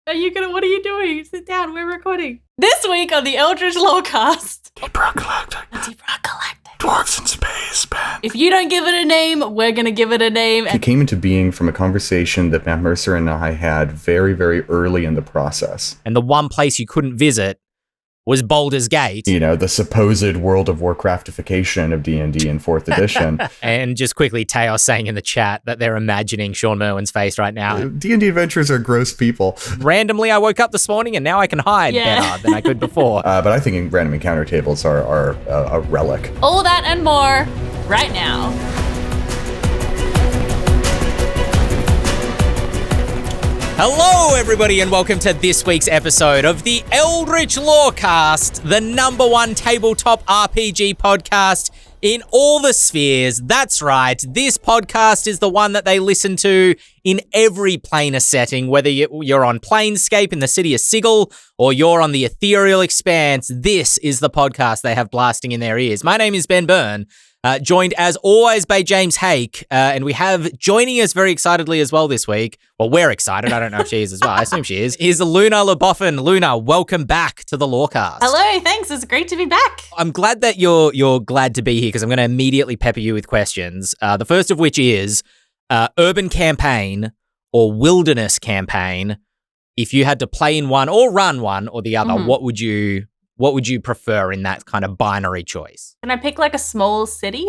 What are you doing? Sit down, we're recording. This week on the Eldritch Lorecast. Deep Rock Galactic. Dwarves in Space, Ben. If you don't give it a name, we're going to give it a name. It came into being from a conversation that Matt Mercer and I had very, very early in the process. And the one place you couldn't visit was Baldur's Gate. You know, the supposed World of Warcraftification of D&D in 4th edition. And just quickly, Teos saying in the chat that they're imagining Sean Merwin's face right now. D&D adventurers are gross people. Randomly, I woke up this morning and now I can hide better than I could before. But I think random encounter tables are a relic. All that and more right now. Hello, everybody, and welcome to this week's episode of the Eldritch Lorecast, the #1 tabletop RPG podcast in all the spheres. That's right, this podcast is the one that they listen to in every planar setting, whether you're on Planescape in the city of Sigil or you're on the Ethereal Expanse. This is the podcast they have blasting in their ears. My name is Ben Byrne. Joined as always by James Hake, and we have joining us very excitedly as well this week. Well, we're excited. I don't know if she is as well. I assume she is Luna LeBoffin. Luna, welcome back to the Lorecast. Hello, thanks. It's great to be back. I'm glad that you're glad to be here because I'm going to immediately pepper you with questions. The first of which is urban campaign or wilderness campaign. If you had to play in one or run one or the other, what would you prefer in that kind of binary choice? Can I pick like a small city?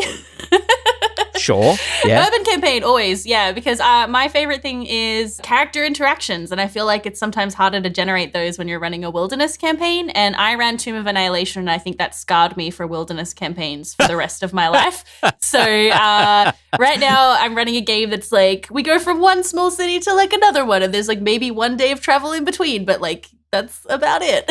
Sure, yeah. Urban campaign, always, yeah, because my favorite thing is character interactions, and I feel like it's sometimes harder to generate those when you're running a wilderness campaign, and I ran Tomb of Annihilation, and I think that scarred me for wilderness campaigns for the rest of my life. So right now I'm running a game that's like, we go from one small city to like another one, and there's like maybe one day of travel in between, but like, that's about it.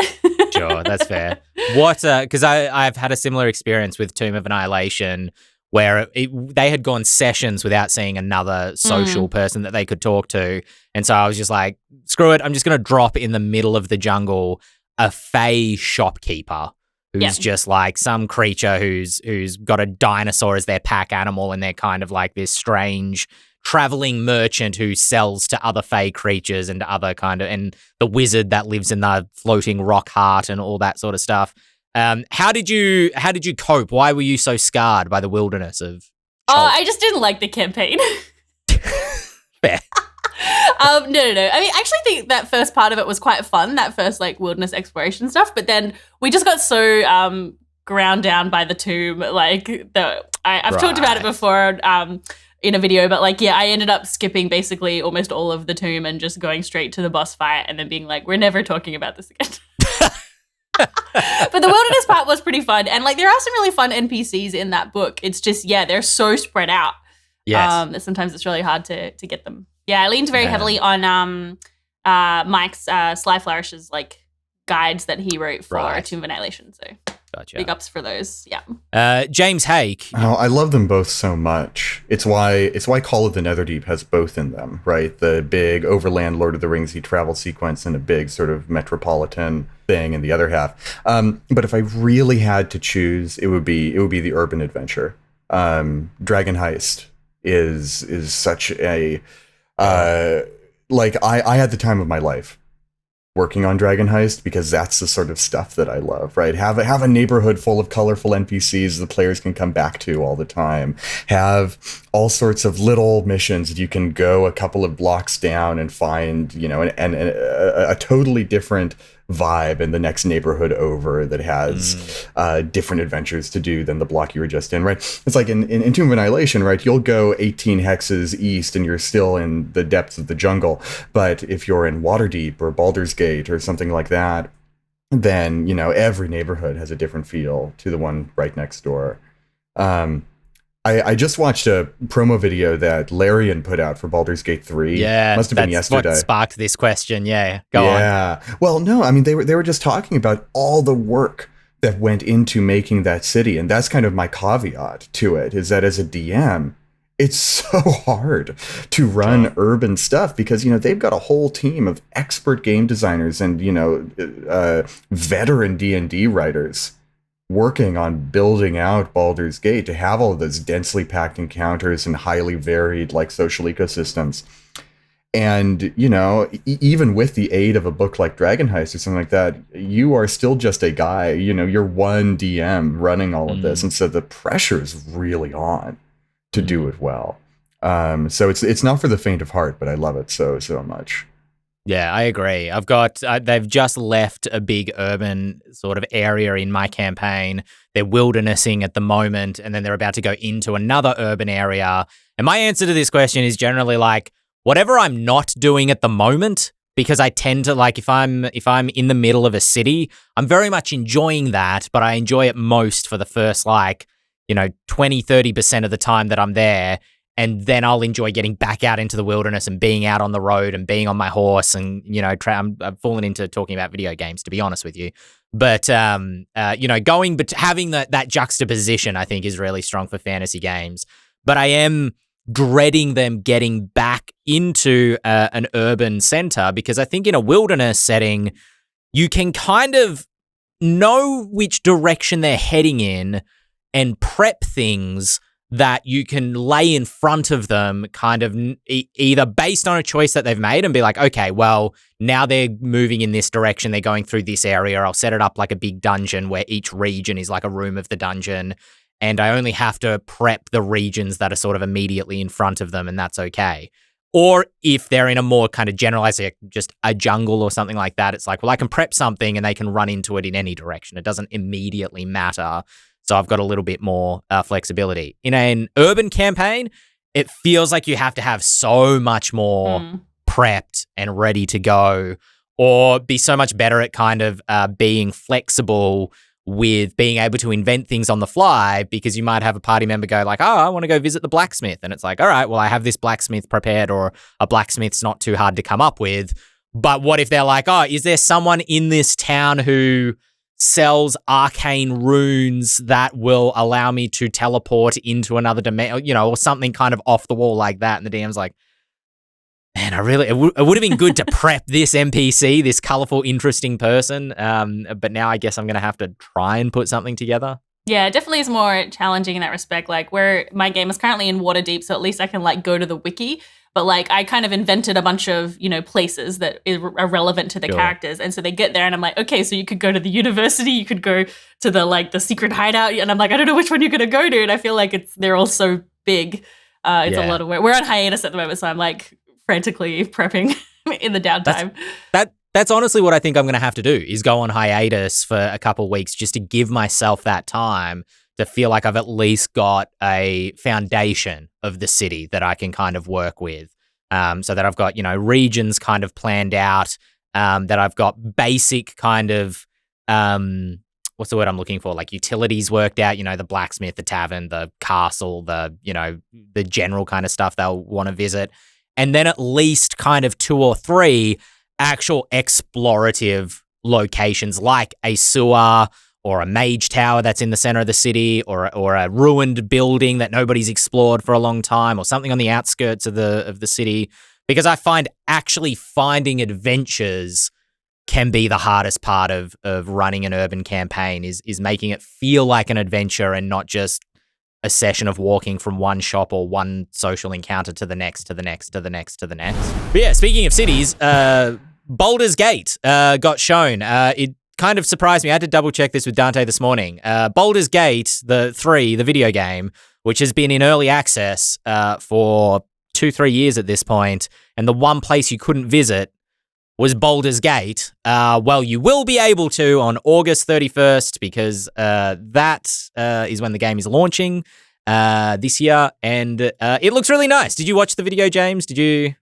Sure, that's fair. What? Because I've had a similar experience with Tomb of Annihilation where they had gone sessions without seeing another social person that they could talk to. And so I was just like, screw it. I'm just going to drop in the middle of the jungle a Fey shopkeeper who's just like some creature who's got a dinosaur as their pack animal, and they're kind of like this strange traveling merchant who sells to other Fey creatures and other and the wizard that lives in the floating rock heart and all that sort of stuff. How did you cope? Why were you so scarred by the wilderness of? I just didn't like the campaign. Fair. No. I mean, I actually think that first part of it was quite fun. That first like wilderness exploration stuff, but then we just got so ground down by the tomb. Like I've talked about it before. In a video, but like, yeah, I ended up skipping basically almost all of the tomb and just going straight to the boss fight and then being like, we're never talking about this again. But the wilderness part was pretty fun. And like, there are some really fun NPCs in that book. It's just, they're so spread out. Yes. That sometimes it's really hard to get them. Yeah, I leaned very heavily on Mike's Sly Flourish's like guides that he wrote for Tomb of Annihilation. So gotcha. Big ups for those. Yeah. James Hake. Oh, I love them both so much. It's why Call of the Netherdeep has both in them, right? The big overland Lord of the Ringsy travel sequence and a big sort of metropolitan thing in the other half. But if I really had to choose, it would be the urban adventure. Dragon Heist is such a like I had the time of my life working on Dragon Heist, because that's the sort of stuff that I love, right? Have a neighborhood full of colorful NPCs the players can come back to all the time. Have all sorts of little missions that you can go a couple of blocks down and find, you know, and a totally different vibe in the next neighborhood over that has different adventures to do than the block you were just in, right? It's like in Tomb of Annihilation, right? You'll go 18 hexes east and you're still in the depths of the jungle. But if you're in Waterdeep or Baldur's Gate or something like that, then, you know, every neighborhood has a different feel to the one right next door. I just watched a promo video that Larian put out for Baldur's Gate 3. Yeah, must have been yesterday. What sparked this question. Yeah, go on. Yeah. Well, no, I mean they were just talking about all the work that went into making that city, and that's kind of my caveat to it. Is that as a DM, it's so hard to run urban stuff because, you know, they've got a whole team of expert game designers and, you know, veteran D&D writers working on building out Baldur's Gate to have all of those densely packed encounters and highly varied like social ecosystems. And, you know, even with the aid of a book like Dragon Heist or something like that, you are still just a guy, you know, you're one DM running all of this. And so the pressure is really on to do it well. So it's not for the faint of heart, but I love it so much. Yeah, I agree. I've got, they've just left a big urban sort of area in my campaign. They're wildernessing at the moment, and then they're about to go into another urban area. And my answer to this question is generally like, whatever I'm not doing at the moment, because I tend to like, if I'm in the middle of a city, I'm very much enjoying that, but I enjoy it most for the first 20-30% of the time that I'm there. And then I'll enjoy getting back out into the wilderness and being out on the road and being on my horse. And, I'm falling into talking about video games, to be honest with you. But, having that juxtaposition, I think, is really strong for fantasy games. But I am dreading them getting back into an urban center, because I think in a wilderness setting, you can kind of know which direction they're heading in and prep things that you can lay in front of them, kind of either based on a choice that they've made and be like, okay, well, now they're moving in this direction, they're going through this area, I'll set it up like a big dungeon where each region is like a room of the dungeon, and I only have to prep the regions that are sort of immediately in front of them, and that's okay. Or if they're in a more kind of generalized, like just a jungle or something like that, it's like, well, I can prep something and they can run into it in any direction. It doesn't immediately matter. So I've got a little bit more flexibility. In an urban campaign, it feels like you have to have so much more prepped and ready to go, or be so much better at kind of being flexible with being able to invent things on the fly, because you might have a party member go like, oh, I want to go visit the blacksmith. And it's like, all right, well, I have this blacksmith prepared, or a blacksmith's not too hard to come up with. But what if they're like, oh, is there someone in this town who sells arcane runes that will allow me to teleport into another dimension, or something kind of off the wall like that? And the DM's like, man, it would have been good to prep this NPC, this colorful, interesting person. But now I guess I'm going to have to try and put something together. Yeah, it definitely is more challenging in that respect. Like, where my game is currently in Waterdeep, so at least I can like go to the wiki. But like, I kind of invented a bunch of, places that are relevant to the characters. And so they get there and I'm like, okay, so you could go to the university, you could go to the secret hideout. And I'm like, I don't know which one you're going to go to. And I feel like they're all so big. It's a lot of work. We're on hiatus at the moment, so I'm like frantically prepping in the downtime. That's honestly what I think I'm going to have to do, is go on hiatus for a couple of weeks just to give myself that time to feel like I've at least got a foundation of the city that I can kind of work with, so that I've got, regions kind of planned out, that I've got basic kind of, what's the word I'm looking for? Like utilities worked out, the blacksmith, the tavern, the castle, the general kind of stuff they'll want to visit. And then at least kind of 2 or 3 actual explorative locations, like a sewer, or a mage tower that's in the center of the city, or a ruined building that nobody's explored for a long time, or something on the outskirts of the city. Because I find actually finding adventures can be the hardest part of running an urban campaign, is making it feel like an adventure and not just a session of walking from one shop or one social encounter to the next, to the next, to the next, to the next. But yeah, speaking of cities, Baldur's Gate got shown. It kind of surprised me. I had to double check this with Dante this morning. Baldur's Gate, the video game, which has been in early access for 2-3 years at this point, and the one place you couldn't visit was Baldur's Gate. Well, you will be able to on August 31st, because that is when the game is launching this year, and it looks really nice. Did you watch the video, James? Did you?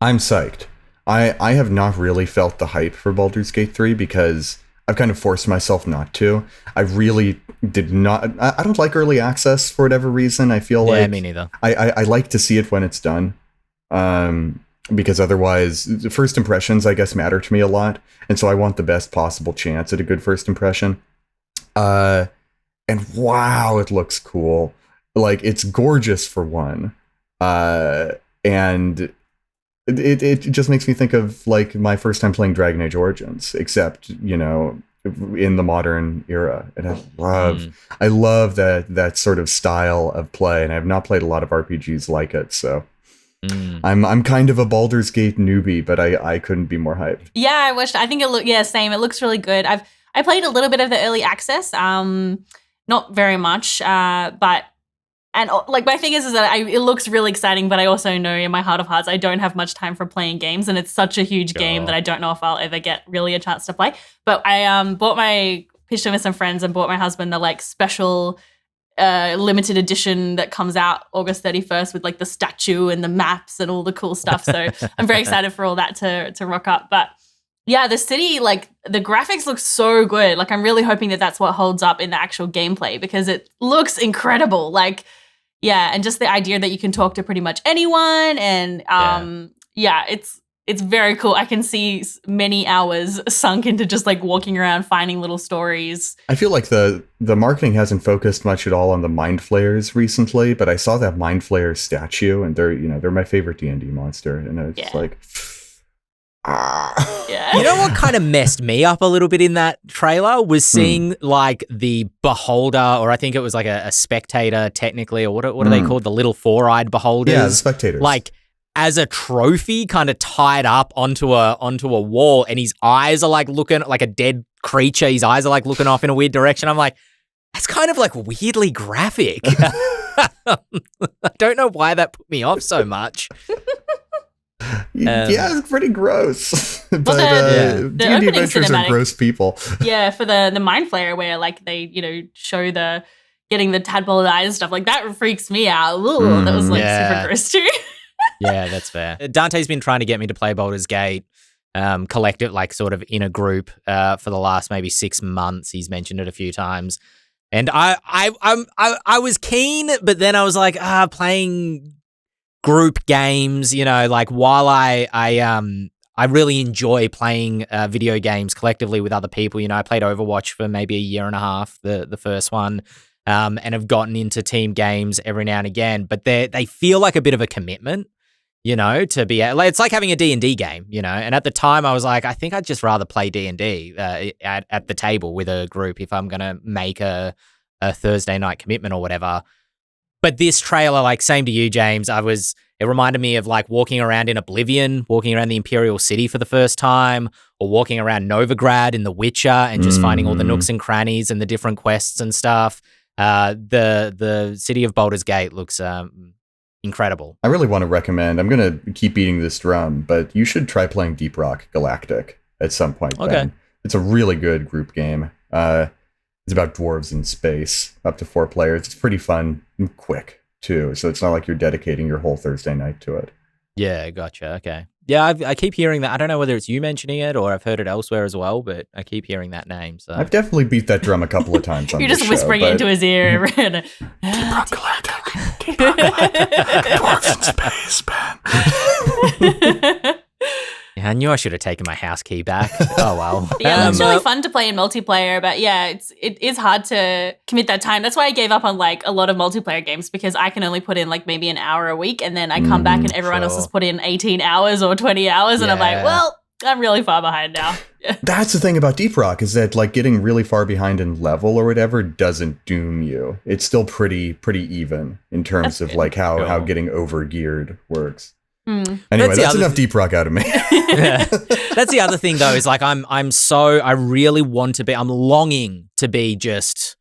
I'm psyched. I have not really felt the hype for Baldur's Gate 3 because I've kind of forced myself not to. I really did not. I don't like early access for whatever reason. I feel like me neither. I like to see it when it's done, because otherwise, the first impressions, I guess, matter to me a lot, and so I want the best possible chance at a good first impression. And wow, it looks cool. Like, it's gorgeous for one, and it just makes me think of like my first time playing Dragon Age Origins, except in the modern era. And I love that sort of style of play, and I have not played a lot of RPGs like it. So I'm kind of a Baldur's Gate newbie, but I couldn't be more hyped. Yeah, I wish. I think same. It looks really good. I played a little bit of the early access, not very much, but like my thing is that it looks really exciting, but I also know in my heart of hearts I don't have much time for playing games, and it's such a huge game that I don't know if I'll ever get really a chance to play. But I pitched it with some friends and bought my husband the like special limited edition that comes out August 31st with like the statue and the maps and all the cool stuff. So I'm very excited for all that to rock up. But yeah, the city, like the graphics look so good. Like I'm really hoping that that's what holds up in the actual gameplay because it looks incredible. Like, yeah, and just the idea that you can talk to pretty much anyone and it's very cool. I can see many hours sunk into just like walking around, finding little stories. I feel like the marketing hasn't focused much at all on the Mind Flayers recently, but I saw that Mind Flayer statue, and they're my favorite D&D monster, and it's like, yeah. You know what kind of messed me up a little bit in that trailer was seeing like the beholder, or I think it was like a spectator technically, or what are they called? The little four-eyed beholders. Yeah, the spectators. Like, as a trophy kind of tied up onto a wall, and his eyes are like looking like a dead creature. His eyes are like looking off in a weird direction. I'm like, that's kind of like weirdly graphic. I don't know why that put me off so much. Yeah, it's pretty gross. But the D&D adventures are gross people. Yeah, for the Mind Flayer where like they, show the getting the tadpole eyes and stuff, like that freaks me out. Ooh, that was like super gross too. Yeah, that's fair. Dante's been trying to get me to play Baldur's Gate, collect it like sort of in a group for the last maybe 6 months. He's mentioned it a few times. And I was keen, but then I was like, playing group games, like while I really enjoy playing video games collectively with other people. I played Overwatch for maybe a year and a half, the first one. And have gotten into team games every now and again, but they feel like a bit of a commitment, to be it's like having a D&D game, and at the time I was like, I think I'd just rather play D&D at the table with a group if I'm going to make a Thursday night commitment or whatever. But this trailer, like same to you, James, it reminded me of like walking around in Oblivion, walking around the Imperial City for the first time, or walking around Novigrad in The Witcher and just finding all the nooks and crannies and the different quests and stuff. The city of Baldur's Gate looks incredible. I really want to recommend, I'm going to keep beating this drum, but you should try playing Deep Rock Galactic at some point. Okay. Ben. It's a really good group game. It's about dwarves in space, up to 4 players. It's pretty fun and quick too, so it's not like you're dedicating your whole Thursday night to it. Yeah, gotcha. Okay. Yeah, I keep hearing that. I don't know whether it's you mentioning it or I've heard it elsewhere as well, but I keep hearing that name. So I've definitely beat that drum a couple of times on You're this just show, whispering it into his ear. Deep Rock Galactic. Dwarves in space, man. Yeah, I knew I should have taken my house key back. Oh, well. Yeah, it's really fun to play in multiplayer, but yeah, it is hard to commit that time. That's why I gave up on like a lot of multiplayer games because I can only put in like maybe an hour a week and then I come back and everyone else has put in 18 hours or 20 hours and I'm like, well, I'm really far behind now. Yeah. That's the thing about Deep Rock is that like getting really far behind in level or whatever doesn't doom you. It's still pretty even in terms of like how getting over geared works. Anyway, that's enough Deep Rock out of me. Yeah. That's the other thing though, is like I really want to be, I'm longing to be just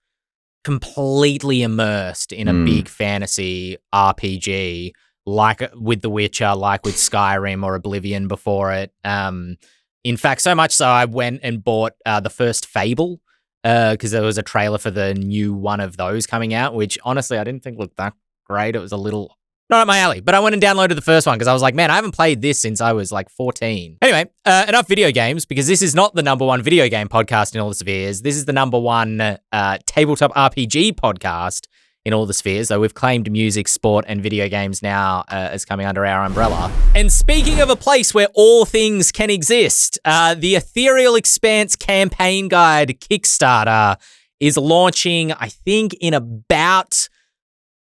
completely immersed in a big fantasy RPG, like with The Witcher, like with Skyrim or Oblivion before it. In fact, so much so I went and bought the first Fable because there was a trailer for the new one of those coming out, which honestly I didn't think looked that great. It was a little not up my alley, but I went and downloaded the first one because I was like, man, I haven't played this since I was like 14. Anyway, enough video games because this is not the #1 video game podcast in all the spheres. This is the #1 tabletop RPG podcast in all the spheres. So we've claimed music, sport, and video games now as coming under our umbrella. And speaking of a place where all things can exist, the Aetherial Expanse Campaign Guide Kickstarter is launching, I think, in about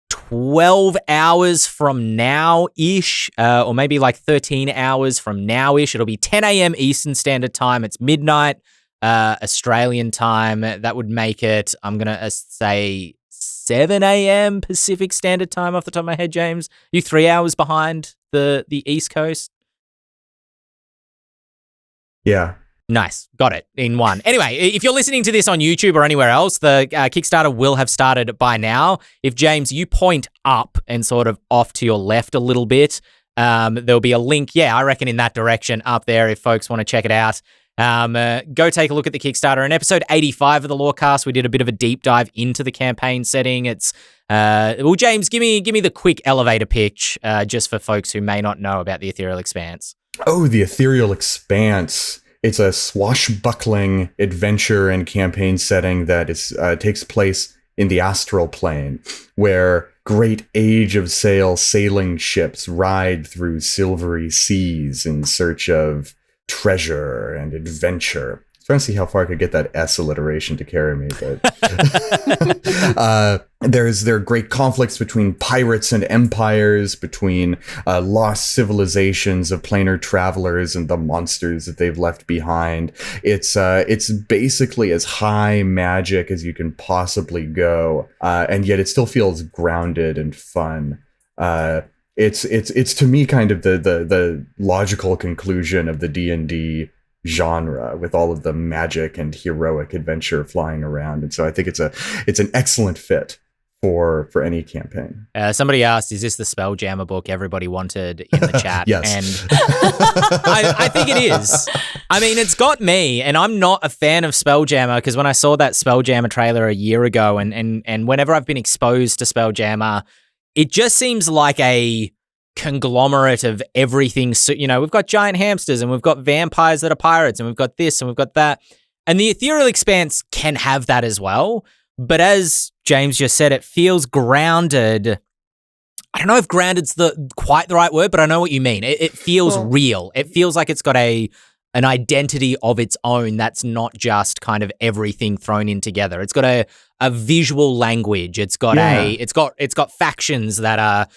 12 hours from now-ish, or maybe like 13 hours from now-ish. It'll be 10 a.m. Eastern Standard Time. It's midnight Australian time. That would make it, I'm going to say 7 a.m. Pacific Standard Time off the top of my head, James. You 3 hours behind the East Coast? Yeah. Nice. Got it in one. Anyway, if you're listening to this on YouTube or anywhere else, the Kickstarter will have started by now. If, James, you point up and sort of off to your left a little bit, there'll be a link, I reckon in that direction up there if folks want to check it out. Go take a look at the Kickstarter. In episode 85 of the Lorecast, we did a bit of a deep dive into the campaign setting. It's James, give me the quick elevator pitch just for folks who may not know about the Ethereal Expanse. Oh, the Ethereal Expanse. It's a swashbuckling adventure and campaign setting that takes place in the astral plane, where great age of sail sailing ships ride through silvery seas in search of treasure and adventure. I was trying to see how far I could get that S alliteration to carry me, but there are great conflicts between pirates and empires, between lost civilizations of planar travelers and the monsters that they've left behind. It's basically as high magic as you can possibly go, and yet it still feels grounded and fun. It's to me kind of the logical conclusion of the D&D genre, with all of the magic and heroic adventure flying around, and so I think it's an excellent fit for any campaign. Somebody asked, is this the Spelljammer book everybody wanted in the chat? Yes. And I think it is. I mean, it's got me, and I'm not a fan of Spelljammer, because when I saw that Spelljammer trailer a year ago, and whenever I've been exposed to Spelljammer, it just seems like a conglomerate of everything. So, we've got giant hamsters, and we've got vampires that are pirates, and we've got this, and we've got that. And the Ethereal Expanse can have that as well. But as James just said, it feels grounded. I don't know if grounded's quite the right word, but I know what you mean. It feels real. It feels like it's got an identity of its own that's not just kind of everything thrown in together. It's got a visual language. It's got it's got factions that are,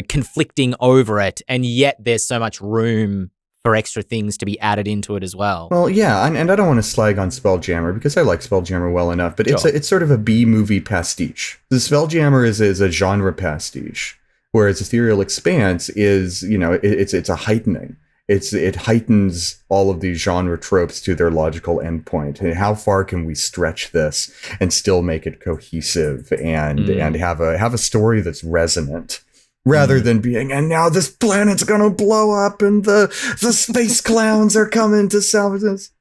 conflicting over it, and yet there's so much room for extra things to be added into it as well. Well, yeah, and I don't want to slag on Spelljammer, because I like Spelljammer well enough, but it's sort of a B-movie pastiche. The Spelljammer is a genre pastiche, whereas Ethereal Expanse is, it's a heightening. It heightens all of these genre tropes to their logical endpoint. And how far can we stretch this and still make it cohesive and have a story that's resonant, rather than being, and now this planet's gonna blow up and the space clowns are coming to salvage us.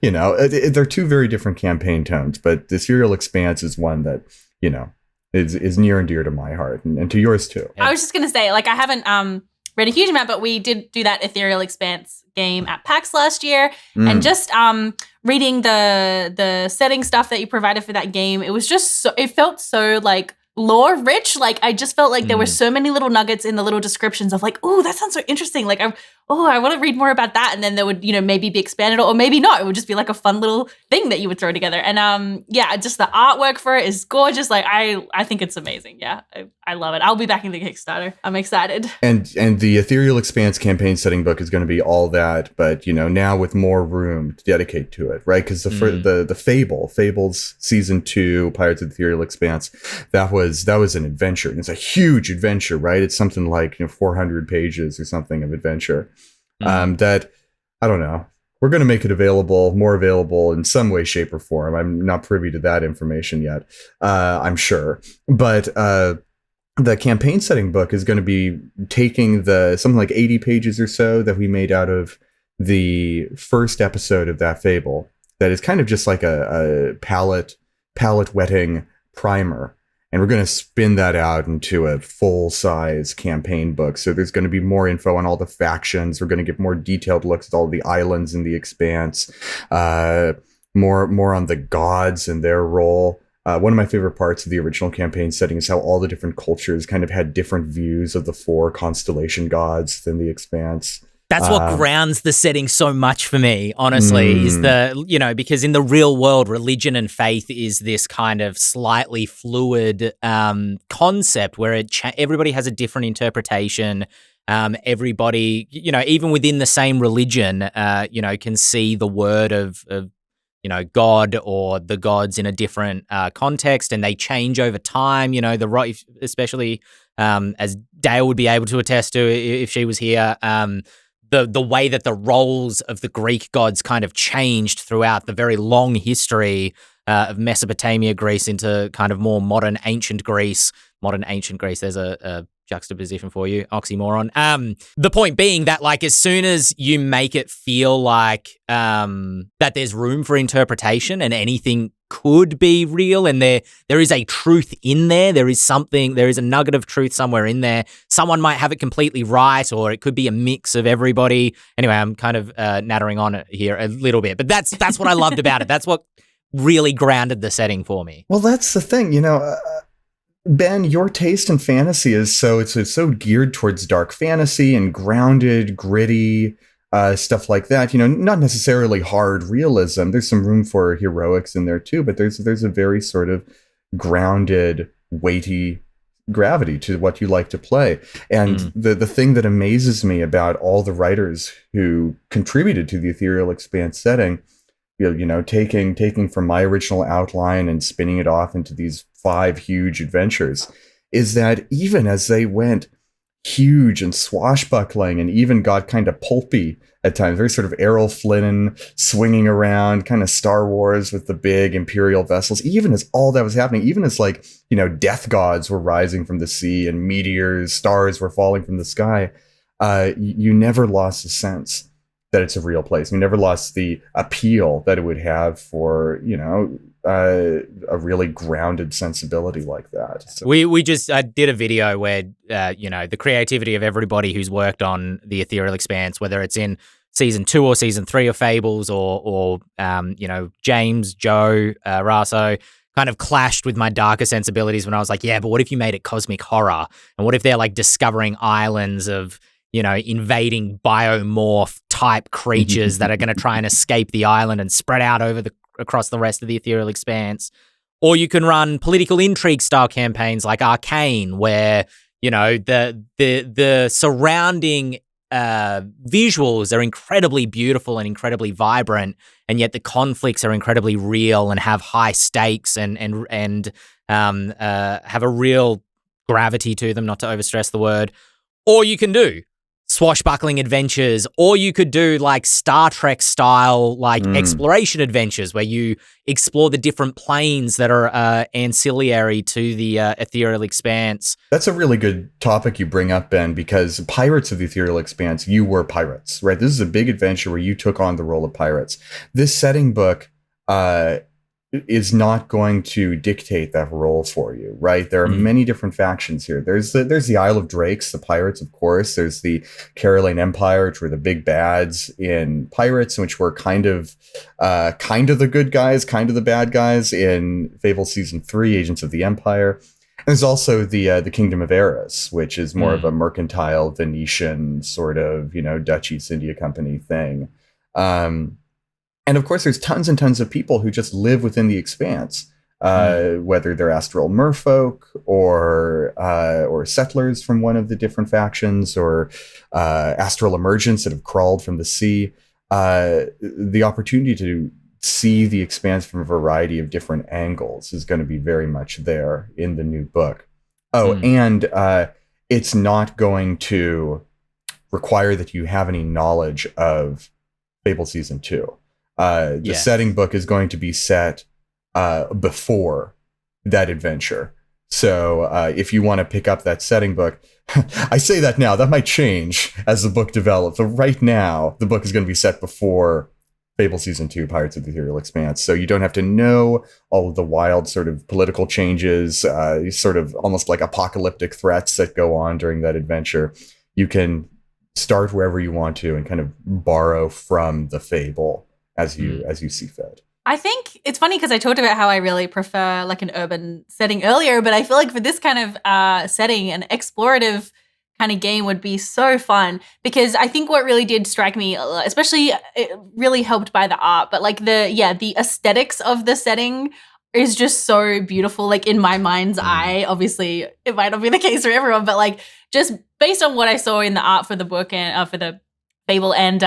They're two very different campaign tones, but the Ethereal Expanse is one that, is near and dear to my heart, and to yours too. I was just gonna say, I haven't read a huge amount, but we did do that Ethereal Expanse game at PAX last year, and just reading the setting stuff that you provided for that game, it was just it felt so lore rich. I just felt like there were so many little nuggets in the little descriptions of oh, that sounds so interesting. I want to read more about that. And then there would, maybe be expanded, or maybe not. It would just be a fun little thing that you would throw together. And just the artwork for it is gorgeous. I think it's amazing. Yeah, I love it. I'll be backing the Kickstarter. I'm excited. And the Ethereal Expanse campaign setting book is going to be all that, but now with more room to dedicate to it, right? Because the Fables season 2, Pirates of the Ethereal Expanse, that was an adventure, and it's a huge adventure, right? It's something like 400 pages or something of adventure. That, I don't know, we're going to make it more available in some way, shape, or form. I'm not privy to that information yet, I'm sure. But the campaign setting book is going to be taking something like 80 pages or so that we made out of the first episode of that fable, that is kind of just like a palette wetting primer. And we're going to spin that out into a full-size campaign book. So there's going to be more info on all the factions. We're going to get more detailed looks at all the islands in the Expanse. More on the gods and their role. One of my favorite parts of the original campaign setting is how all the different cultures kind of had different views of the 4 constellation gods in the Expanse. That's what grounds the setting so much for me, honestly, is because in the real world, religion and faith is this kind of slightly fluid concept where everybody has a different interpretation. Everybody, even within the same religion, can see the word of god or the gods in a different context, and they change over time. Especially as Dale would be able to attest to if she was here. The way that the roles of the Greek gods kind of changed throughout the very long history of Mesopotamia, Greece, into kind of more modern ancient Greece. There's a juxtaposition for you, oxymoron. The point being that, like, as soon as you make it feel like that there's room for interpretation and anything could be real, and there is a truth in there is a nugget of truth somewhere in there. Someone might have it completely right, or it could be a mix of everybody. Anyway, I'm kind of nattering on it here a little bit, but that's what I loved about it. That's what really grounded the setting for me. Well, that's the thing, Ben, your taste in fantasy is it's so geared towards dark fantasy and grounded, gritty, stuff like that. Not necessarily hard realism. There's some room for heroics in there too, but there's a very sort of grounded, weighty gravity to what you like to play. And the thing that amazes me about all the writers who contributed to the Ethereal Expanse setting, taking from my original outline and spinning it off into these 5 huge adventures, is that even as they went huge and swashbuckling and even got kind of pulpy at times, very sort of Errol Flynn swinging around, kind of Star Wars with the big Imperial vessels, even as all that was happening, even as death gods were rising from the sea and meteors, stars were falling from the sky, you never lost the sense that it's a real place. You never lost the appeal that it would have for, a really grounded sensibility like that. So. We just did a video where, the creativity of everybody who's worked on the Ethereal Expanse, whether it's in season 2 or season 3 of Fables or James, Joe, Raso, kind of clashed with my darker sensibilities when I was like, yeah, but what if you made it cosmic horror? And what if they're like discovering islands of, invading biomorph type creatures that are going to try and escape the island and spread out across the rest of the Ethereal Expanse? Or you can run political intrigue style campaigns like Arcane, where the surrounding visuals are incredibly beautiful and incredibly vibrant, and yet the conflicts are incredibly real and have high stakes and have a real gravity to them, not to overstress the word. Or you can do swashbuckling adventures, or you could do like Star Trek style exploration adventures where you explore the different planes that are ancillary to the Ethereal Expanse. That's a really good topic you bring up, Ben, because Pirates of the Ethereal Expanse, you were pirates, right? This is a big adventure where you took on the role of pirates. This setting book is not going to dictate that role for you, right? There are many different factions here. There's the Isle of Drakes, the pirates, of course. There's the Caroline Empire, which were the big bads in Pirates, which were kind of the good guys, kind of the bad guys in Fable Season 3, Agents of the Empire. And there's also the Kingdom of Eris, which is more of a mercantile Venetian sort of, Dutch East India Company thing. And of course, there's tons and tons of people who just live within the Expanse, whether they're astral merfolk or settlers from one of the different factions, or astral emergents that have crawled from the sea. The opportunity to see the Expanse from a variety of different angles is going to be very much there in the new book. And it's not going to require that you have any knowledge of Fable Season 2. The setting book is going to be set before that adventure. So if you want to pick up that setting book, I say that now, that might change as the book develops. But right now, the book is going to be set before Fable Season 2, Pirates of the Ethereal Expanse. So you don't have to know all of the wild sort of political changes, sort of almost like apocalyptic threats that go on during that adventure. You can start wherever you want to and kind of borrow from the fable as you see fit. I think it's funny because I talked about how I really prefer like an urban setting earlier, but I feel like for this kind of setting, an explorative kind of game would be so fun, because I think what really did strike me, especially it really helped by the art, but like the aesthetics of the setting is just so beautiful. Like in my mind's eye, obviously it might not be the case for everyone, but like just based on what I saw in the art for the book and for the Fable and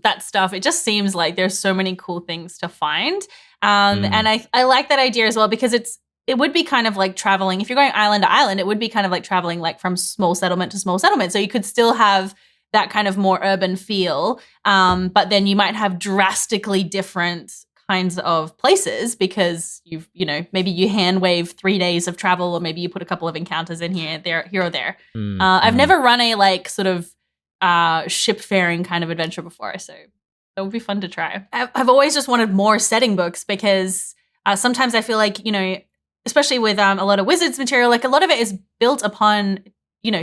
that stuff. It just seems like there's so many cool things to find. And I like that idea as well, because it would be kind of like traveling. If you're going island to island, it would be kind of like traveling like from small settlement to small settlement. So you could still have that kind of more urban feel, but then you might have drastically different kinds of places because maybe you hand wave 3 days of travel, or maybe you put a couple of encounters in here or there. I've never run a like sort of ship faring kind of adventure before, so that would be fun to try. I've always just wanted more setting books because sometimes I feel like, especially with a lot of Wizards material, like a lot of it is built upon,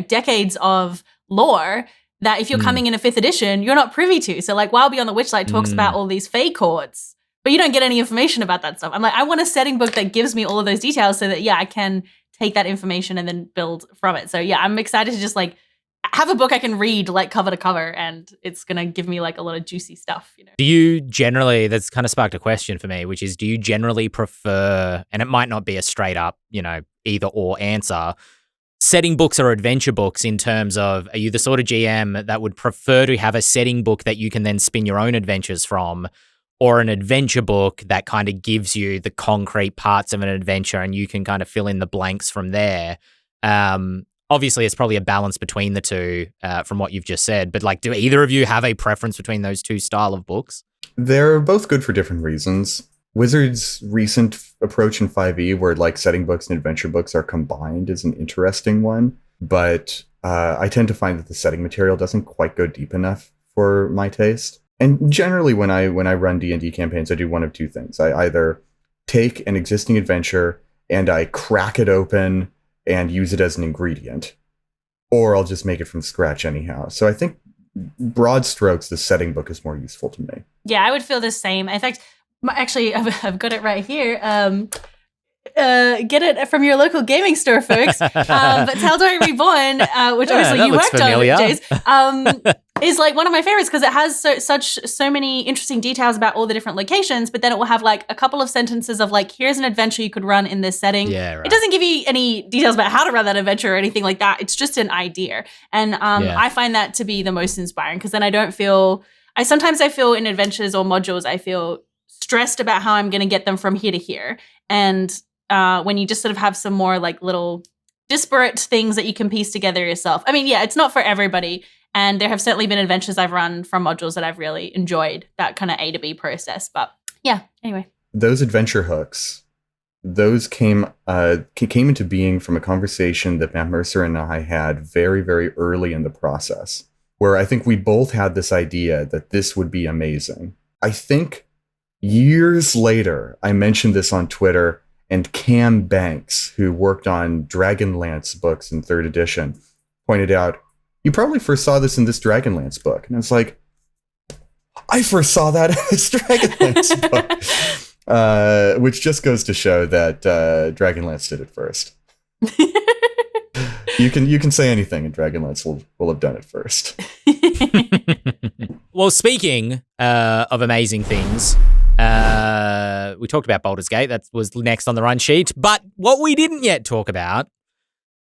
decades of lore that if you're coming in a 5th edition, you're not privy to. So like Wild Beyond the Witchlight talks about all these Fey courts, but you don't get any information about that stuff. I'm like, I want a setting book that gives me all of those details so that, I can take that information and then build from it. So I'm excited to just like have a book I can read like cover to cover, and it's going to give me like a lot of juicy stuff, Do you generally, that's kind of sparked a question for me, which is, do you generally prefer, and it might not be a straight up, either or answer, setting books or adventure books in terms of, are you the sort of GM that would prefer to have a setting book that you can then spin your own adventures from, or an adventure book that kind of gives you the concrete parts of an adventure and you can kind of fill in the blanks from there? Obviously, it's probably a balance between the two from what you've just said, but like, do either of you have a preference between those two style of books? They're both good for different reasons. Wizards' recent approach in 5e, where like setting books and adventure books are combined, is an interesting one, but I tend to find that the setting material doesn't quite go deep enough for my taste. And generally, when I run D&D campaigns, I do one of two things. I either take an existing adventure and I crack it open and use it as an ingredient, or I'll just make it from scratch anyhow. So I think, broad strokes, the setting book is more useful to me. Yeah, I would feel the same. In fact, actually, I've got it right here. Get it from your local gaming store, folks. But Tal'Dorei Reborn, which obviously you worked familiar. on, Jace, is like one of my favorites because it has so many interesting details about all the different locations, but then it will have like a couple of sentences of like, here's an adventure you could run in this setting. Yeah, right. It doesn't give you any details about how to run that adventure or anything like that. It's just an idea. And I find that to be the most inspiring, because then sometimes I feel in adventures or modules, I feel stressed about how I'm going to get them from here to here. And when you just sort of have some more like little disparate things that you can piece together yourself. I mean, it's not for everybody. And there have certainly been adventures I've run from modules that I've really enjoyed, that kind of A to B process. But anyway. Those adventure hooks, those came into being from a conversation that Matt Mercer and I had very, very early in the process, where I think we both had this idea that this would be amazing. I think years later, I mentioned this on Twitter, and Cam Banks, who worked on Dragonlance books in 3rd edition, pointed out, you probably first saw this in this Dragonlance book. And I was like, I first saw that in this Dragonlance book. Which just goes to show that Dragonlance did it first. You can say anything, and Dragonlance will have done it first. Well, speaking of amazing things, we talked about Baldur's Gate. That was next on the run sheet. But what we didn't yet talk about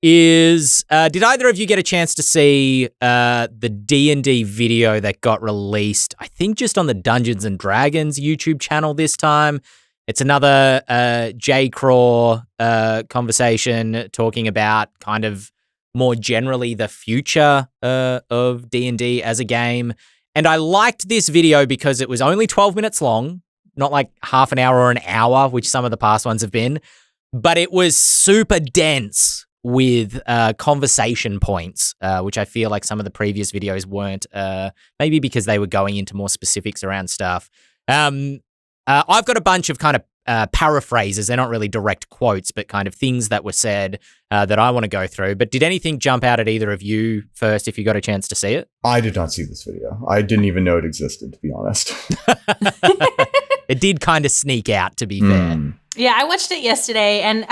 is, did either of you get a chance to see the D&D video that got released, I think just on the Dungeons & Dragons YouTube channel this time? It's another J. Craw conversation talking about kind of more generally the future of D&D as a game. And I liked this video because it was only 12 minutes long, not like half an hour or an hour, which some of the past ones have been, but it was super dense with conversation points, which I feel like some of the previous videos weren't, maybe because they were going into more specifics around stuff. I've got a bunch of kind of paraphrases. They're not really direct quotes, but kind of things that were said that I want to go through. But did anything jump out at either of you first, if you got a chance to see it? I did not see this video. I didn't even know it existed, to be honest. It did kind of sneak out, to be fair. Yeah, I watched it yesterday, and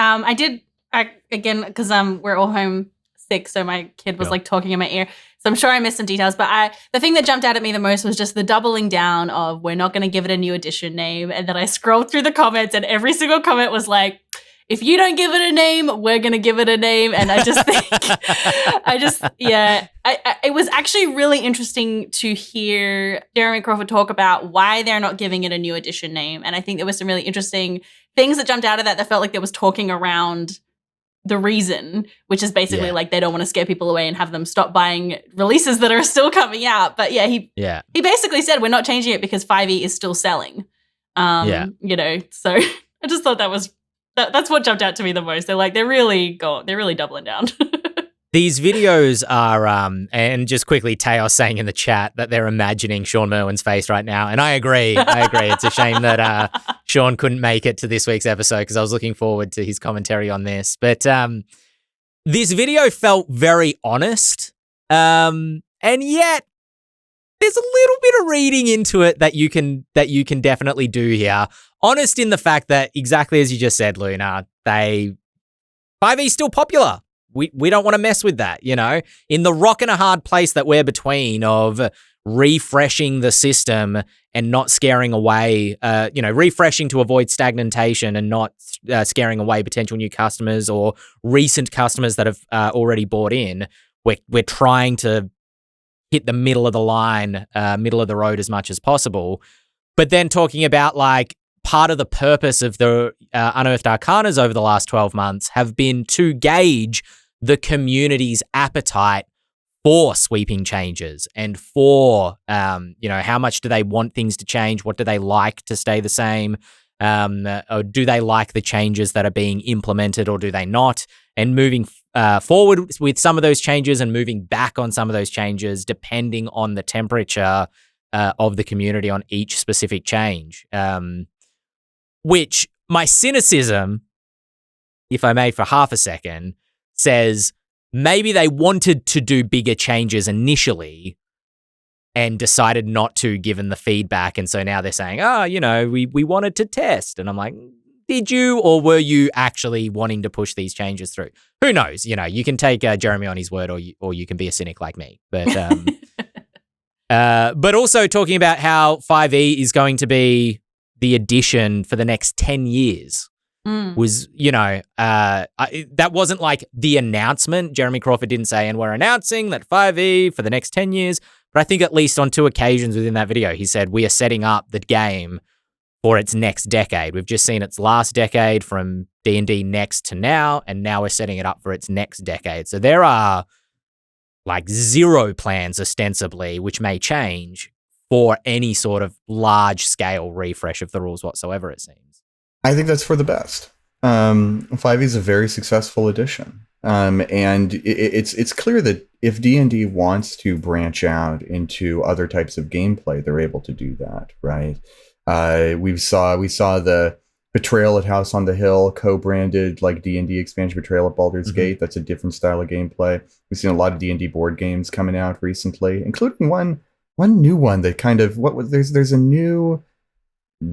again, because we're all home sick, so my kid was like talking in my ear. So I'm sure I missed some details, but the thing that jumped out at me the most was just the doubling down of, we're not going to give it a new edition name. And then I scrolled through the comments, and every single comment was like, if you don't give it a name, we're going to give it a name. And I just think, it was actually really interesting to hear Jeremy Crawford talk about why they're not giving it a new edition name. And I think there was some really interesting things that jumped out of that felt like there was talking around the reason, which is basically like they don't want to scare people away and have them stop buying releases that are still coming out. But he basically said we're not changing it because 5e is still selling. You know, so I just thought that's what jumped out to me the most. They're really doubling down. These videos are, and just quickly, Teos saying in the chat that they're imagining Sean Merwin's face right now. And I agree. It's a shame that Sean couldn't make it to this week's episode because I was looking forward to his commentary on this. But this video felt very honest. And yet there's a little bit of reading into it that you can definitely do here. Honest in the fact that, exactly as you just said, Luna, 5e's still popular. We don't want to mess with that, you know? In the rock and a hard place that we're between of refreshing the system and not scaring away, refreshing to avoid stagnation and not scaring away potential new customers or recent customers that have already bought in, we're trying to hit the middle of the line, middle of the road as much as possible. But then talking about like part of the purpose of the Unearthed Arcanas over the last 12 months have been to gauge the community's appetite for sweeping changes and for, how much do they want things to change? What do they like to stay the same? Or do they like the changes that are being implemented or do they not? And moving forward with some of those changes and moving back on some of those changes depending on the temperature of the community on each specific change. Which my cynicism, if I may for half a second, says maybe they wanted to do bigger changes initially and decided not to given the feedback. And so now they're saying, we wanted to test. And I'm like, did you, or were you actually wanting to push these changes through? Who knows? You know, you can take Jeremy on his word or you can be a cynic like me. But but also talking about how 5e is going to be the edition for the next 10 years. Was, that wasn't like the announcement. Jeremy Crawford didn't say, and we're announcing that 5e for the next 10 years. But I think at least on 2 occasions within that video, he said, we are setting up the game for its next decade. We've just seen its last decade from D&D Next to now, and now we're setting it up for its next decade. So there are like 0 plans ostensibly, which may change for any sort of large scale refresh of the rules whatsoever, it seems. I think that's for the best. 5e is a very successful edition. And it's clear that if D&D wants to branch out into other types of gameplay, they're able to do that, right? We saw the Betrayal at House on the Hill, co-branded like D&D expansion Betrayal at Baldur's Gate. That's a different style of gameplay. We've seen a lot of D&D board games coming out recently, including one new one that kind of there's a new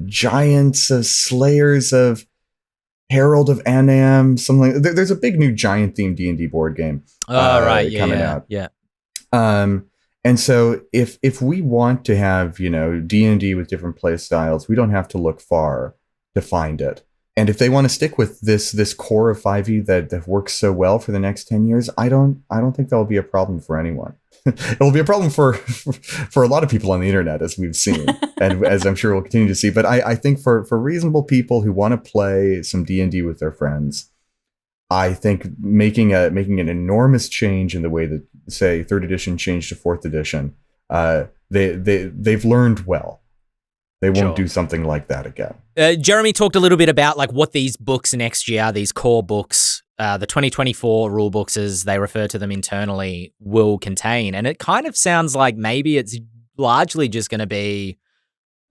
Giants of Slayers of Herald of Anam, something. There's a big new giant themed D&D board game. Coming out. Yeah. And so if we want to have, D&D with different play styles, we don't have to look far to find it. And if they want to stick with this core of 5e that works so well for the next 10 years, I don't think that'll be a problem for anyone. It'll be a problem for a lot of people on the internet, as we've seen, and as I'm sure we'll continue to see. But I think for reasonable people who want to play some D&D with their friends, I think making an enormous change in the way that, say, 3rd edition changed to 4th edition, they've learned well. They won't do something like that again. Jeremy talked a little bit about like what these books next year, these core books, the 2024 rule books, as they refer to them internally, will contain. And it kind of sounds like maybe it's largely just going to be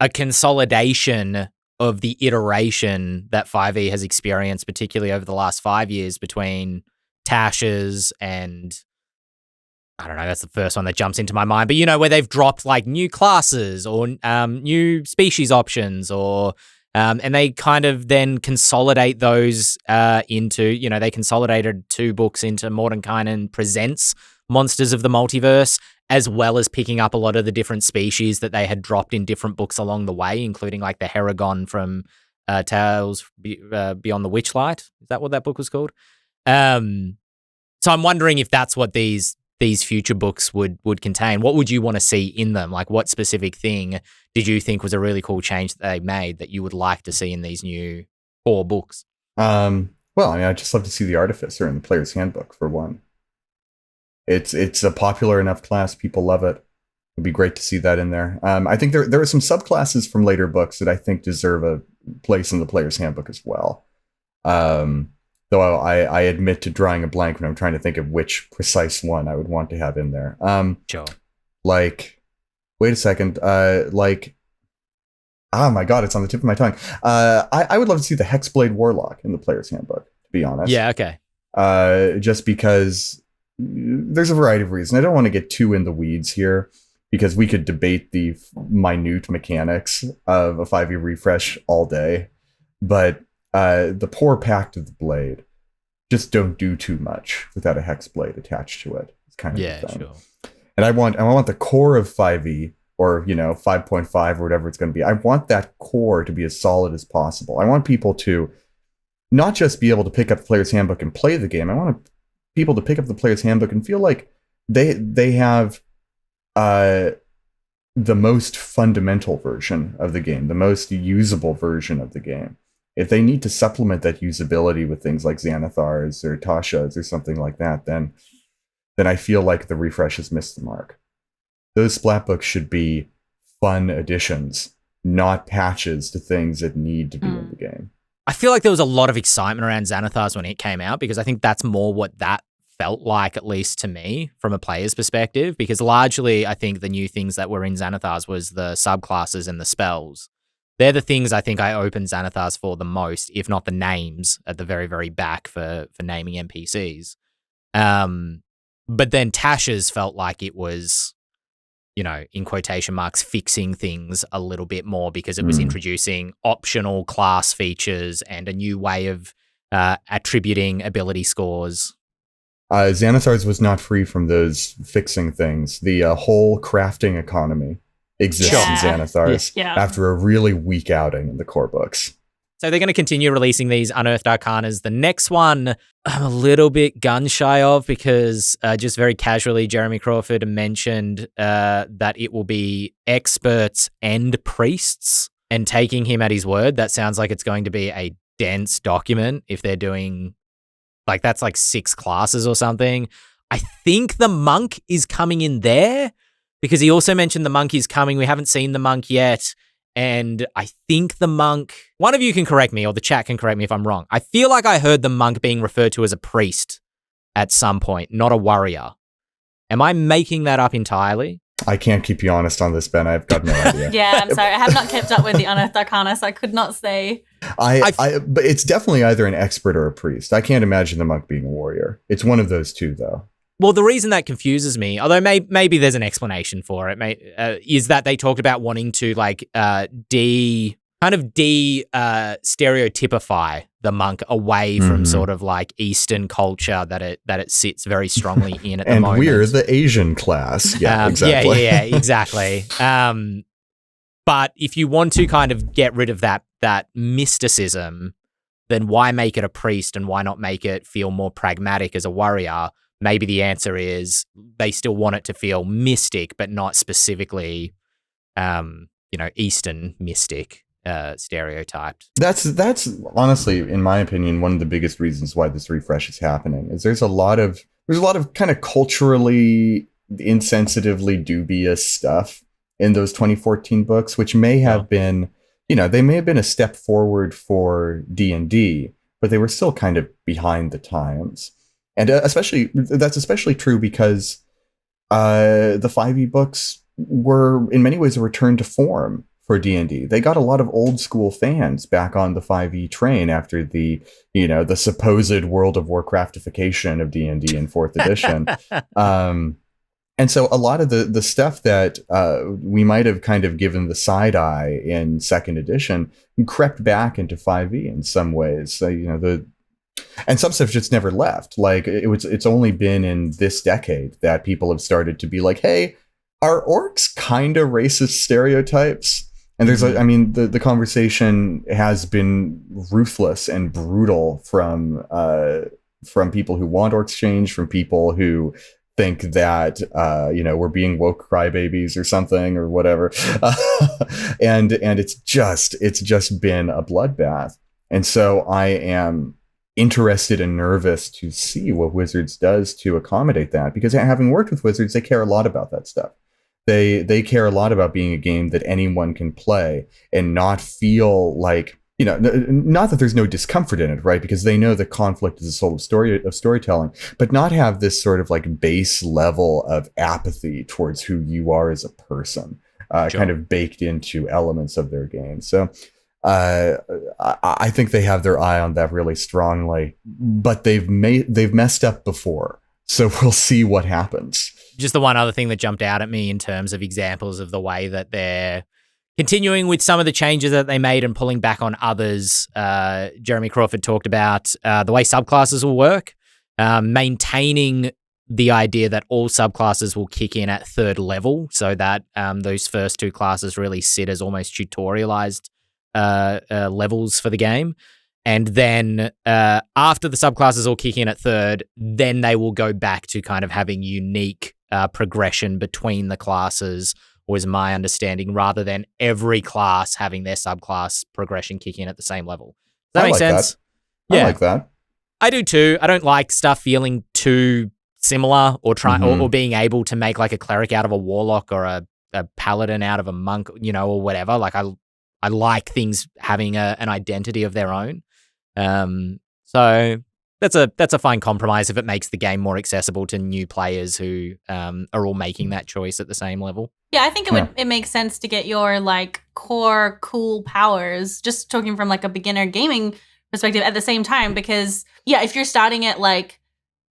a consolidation of the iteration that 5e has experienced, particularly over the last 5 years between Tashes and... I don't know, that's the first one that jumps into my mind. But, where they've dropped like new classes or new species options and they kind of then consolidate those into, they consolidated 2 books into Mordenkainen Presents Monsters of the Multiverse, as well as picking up a lot of the different species that they had dropped in different books along the way, including like the Heragon from Tales Beyond the Witchlight. Is that what that book was called? So I'm wondering if that's what these these future books would contain? What would you want to see in them? Like, what specific thing did you think was a really cool change that they made that you would like to see in these new 4 books? Well, I mean, I'd just love to see the Artificer in the Player's Handbook, for one. It's a popular enough class. People love it. It'd be great to see that in there. I think there are some subclasses from later books that I think deserve a place in the Player's Handbook as well. Though I admit to drawing a blank when I'm trying to think of which precise one I would want to have in there. Sure. Like, wait a second. Oh my god, it's on the tip of my tongue. I would love to see the Hexblade Warlock in the Player's Handbook, to be honest. Yeah, okay. Just because there's a variety of reasons. I don't want to get too in the weeds here, because we could debate the minute mechanics of a 5e refresh all day. But the poor Pact of the Blade just don't do too much without a Hexblade attached to it. It's kind of the thing. Sure. And I want the core of 5e, or 5.5 or whatever it's going to be. I want that core to be as solid as possible. I want people to not just be able to pick up the Player's Handbook and play the game. I want people to pick up the Player's Handbook and feel like they have the most fundamental version of the game, the most usable version of the game. If they need to supplement that usability with things like Xanathars or Tashas or something like that, then I feel like the refresh has missed the mark. Those splat books should be fun additions, not patches to things that need to be in the game. I feel like there was a lot of excitement around Xanathars when it came out, because I think that's more what that felt like, at least to me, from a player's perspective, because largely I think the new things that were in Xanathars was the subclasses and the spells. They're the things I think I opened Xanathars for the most, if not the names at the very, very back for naming NPCs. But then Tasha's felt like it was, in quotation marks, fixing things a little bit more, because it was introducing optional class features and a new way of attributing ability scores. Xanathars was not free from those fixing things. The whole crafting economy exists in Xanathars after a really weak outing in the core books. So they're going to continue releasing these Unearthed Arcanas. The next one I'm a little bit gun shy of, because just very casually, Jeremy Crawford mentioned that it will be experts and priests, and taking him at his word, that sounds like it's going to be a dense document if they're doing, that's like 6 classes or something. I think the monk is coming in there, because he also mentioned the monk is coming. We haven't seen the monk yet. And I think the monk, one of you can correct me, or the chat can correct me if I'm wrong. I feel like I heard the monk being referred to as a priest at some point, not a warrior. Am I making that up entirely? I can't keep you honest on this, Ben. I've got no idea. Yeah, I'm sorry. I have not kept up with the Unearthed Arcana, so I could not say. But it's definitely either an expert or a priest. I can't imagine the monk being a warrior. It's one of those two, though. Well, the reason that confuses me, although maybe there's an explanation for it, is that they talked about wanting to stereotypify the monk away from sort of like Eastern culture that it sits very strongly in at the moment. And we're the Asian class. Yeah, exactly. Yeah, exactly. But if you want to kind of get rid of that mysticism, then why make it a priest, and why not make it feel more pragmatic as a warrior? Maybe the answer is they still want it to feel mystic, but not specifically, Eastern mystic stereotyped. That's honestly, in my opinion, one of the biggest reasons why this refresh is happening. Is there's a lot of kind of culturally insensitively dubious stuff in those 2014 books, which may have been, they may have been a step forward for D&D, but they were still kind of behind the times. And that's especially true because the 5e books were in many ways a return to form for D&D. They got a lot of old school fans back on the 5e train after the supposed World of Warcraftification of D&D in 4th edition. And so a lot of the stuff that we might have kind of given the side eye in 2nd edition crept back into 5e in some ways. And some stuff just never left. Like it's only been in this decade that people have started to be like, hey, are orcs kind of racist stereotypes? And there's the conversation has been ruthless and brutal from people who want orcs changed, from people who think that we're being woke crybabies or something or whatever, and it's just been a bloodbath. And so I am interested and nervous to see what Wizards does to accommodate that, because having worked with Wizards, they care a lot about that stuff. They care a lot about being a game that anyone can play and not feel like, not that there's no discomfort in it, right? Because they know that conflict is the soul of storytelling, but not have this sort of like base level of apathy towards who you are as a person, kind of baked into elements of their game. So I think they have their eye on that really strongly, but they've messed up before. So we'll see what happens. Just the one other thing that jumped out at me in terms of examples of the way that they're continuing with some of the changes that they made and pulling back on others. Jeremy Crawford talked about the way subclasses will work, maintaining the idea that all subclasses will kick in at 3rd level, so that those first 2 classes really sit as almost tutorialized levels for the game. And then after the subclasses all kick in at 3rd, then they will go back to kind of having unique progression between the classes, was my understanding, rather than every class having their subclass progression kick in at the same level. Does that make sense? I like that. I do too. I don't like stuff feeling too similar or or being able to make like a cleric out of a warlock or a paladin out of a monk, or whatever. Like I like things having an identity of their own. So that's a fine compromise if it makes the game more accessible to new players who are all making that choice at the same level. Yeah, I think it makes sense to get your like core cool powers, just talking from like a beginner gaming perspective at the same time, because if you're starting at like